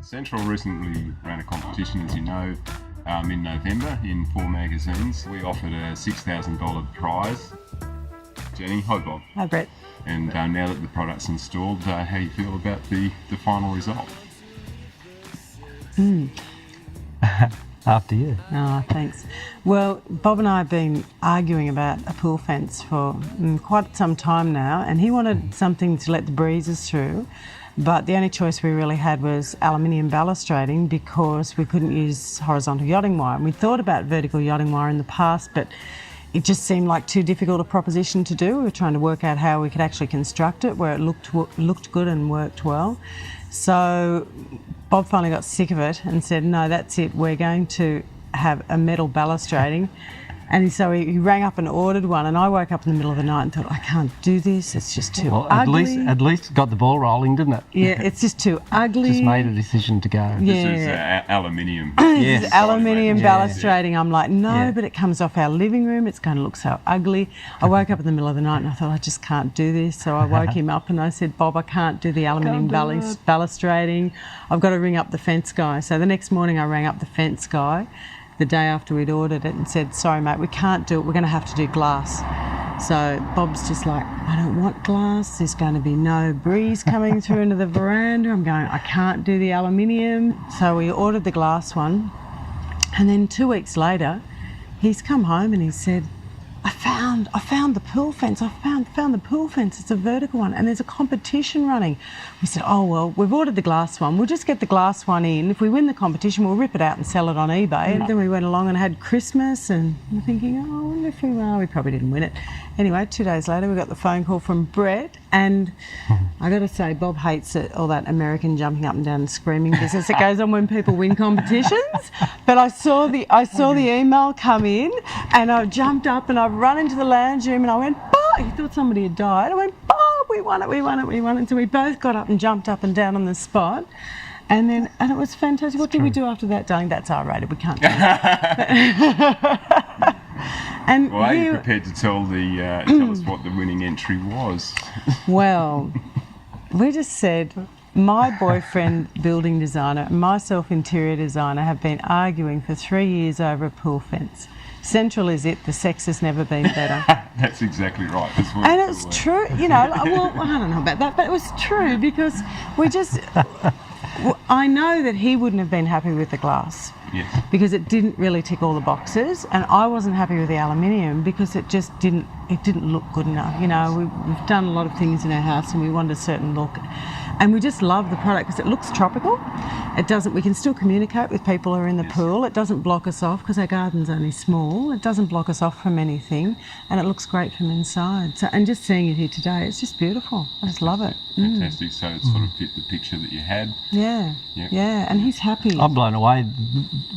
Sentrel recently ran a competition, as you know, in November in 4 magazines. We offered a $6,000 prize. Jenny, hi Bob. Hi Brett. And now that the product's installed, how do you feel about the final result? After you. Oh, thanks. Well, Bob and I have been arguing about a pool fence for quite some time now, and he wanted something to let the breezes through, but the only choice we really had was aluminium balustrading because we couldn't use horizontal yachting wire. And we thought about vertical yachting wire in the past, but it just seemed like too difficult a proposition to do. We were trying to work out how we could actually construct it where it looked good and worked well. So Bob finally got sick of it and said, no, that's it, we're going to have a metal balustrading. And so he rang up and ordered one, and I woke up in the middle of the night and thought, I can't do this, it's just too ugly. At least it got the ball rolling, didn't it? Yeah, it's just too ugly. Just made a decision to go. Yeah. This is aluminium. This is aluminium balustrading. Yeah. I'm like, no, but it comes off our living room, it's going to look so ugly. I woke up in the middle of the night and I thought, I just can't do this. So I woke him up and I said, Bob, I can't do the aluminium balustrading. I've got to ring up the fence guy. So the next morning I rang up the fence guy the day after we'd ordered it and said, sorry mate, we can't do it, we're going to have to do glass. So Bob's just like, I don't want glass, there's going to be no breeze coming through into the veranda. I'm going, I can't do the aluminium. So we ordered the glass one, and then 2 weeks later he's come home and he said, I found the pool fence. I found the pool fence. It's a vertical one, and there's a competition running. We said, oh well, we've ordered the glass one. We'll just get the glass one in. If we win the competition, we'll rip it out and sell it on eBay. And then we went along and had Christmas, and we're thinking, oh, I wonder if we probably didn't win it. Anyway, 2 days later, we got the phone call from Brett, and I got to say, Bob hates it, all that American jumping up and down and screaming business that goes on when people win competitions. But I saw the email come in, and I jumped up and I run into the lounge room and I went, Bob! He thought somebody had died. I went, Bob, we won it. So we both got up and jumped up and down on the spot. And it was fantastic. What did we do after that, darling? That's R-rated. We can't do that. And well, are you prepared to tell us what the winning entry was? Well, we just said, my boyfriend, building designer, and myself, interior designer, have been arguing for 3 years over a pool fence. Central is it, the sex has never been better. That's exactly right. And it's true, well, I don't know about that, but it was true because I know that he wouldn't have been happy with the glass. Yes. Because it didn't really tick all the boxes, and I wasn't happy with the aluminium because it just didn't look good enough. We've done a lot of things in our house and we wanted a certain look. And we just love the product because it looks tropical. We can still communicate with people who are in the pool. It doesn't block us off because our garden's only small. It doesn't block us off from anything, and it looks great from inside. So, and just seeing it here today, it's just beautiful. I just love it. Fantastic. So it sort of fit the picture that you had. Yeah. And he's happy. I'm blown away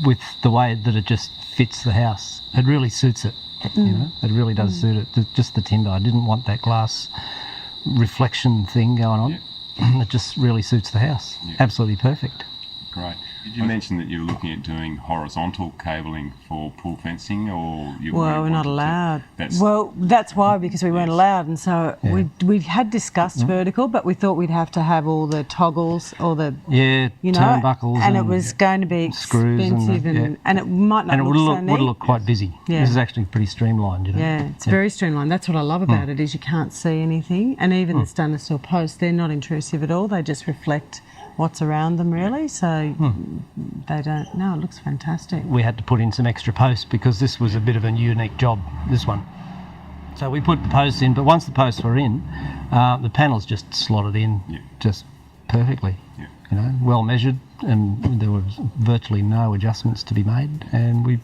with the way that it just fits the house. It really suits it. It really does suit it. Just the timber. I didn't want that glass reflection thing going on. It just really suits the house. Absolutely perfect. Great. Did you mention that you were looking at doing horizontal cabling for pool fencing, or you we're not allowed. That's why, because we weren't allowed, and so we had discussed vertical, but we thought we'd have to have all the toggles, all the turnbuckles, and it was going to be expensive, and it might not look so neat. Would look quite busy. This is actually pretty streamlined. Yeah, it's very streamlined. That's what I love about it, is you can't see anything, and even the stainless steel posts, they're not intrusive at all. They just reflect what's around them, really, so they don't. No, it looks fantastic. We had to put in some extra posts because this was a bit of a unique job, this one. So we put the posts in, but once the posts were in, the panels just slotted in just perfectly. Well measured, and there was virtually no adjustments to be made. And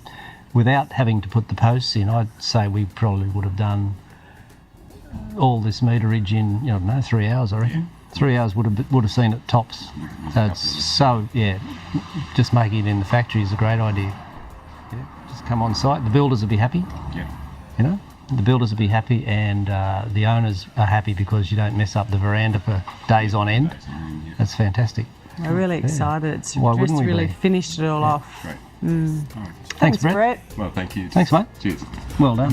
without having to put the posts in, I'd say we probably would have done all this meterage in 3 hours, I reckon. 3 hours would have seen it tops. Just making it in the factory is a great idea. Just come on site. The builders will be happy. The builders will be happy, and the owners are happy because you don't mess up the veranda for days on end. That's fantastic. We're really excited. It's Why just wouldn't we really be? finished it all off. Great. Thanks, Brett. Well, thank you. Thanks, mate. Cheers. Well done.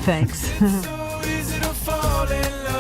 Thanks. It's so easy to fall in love.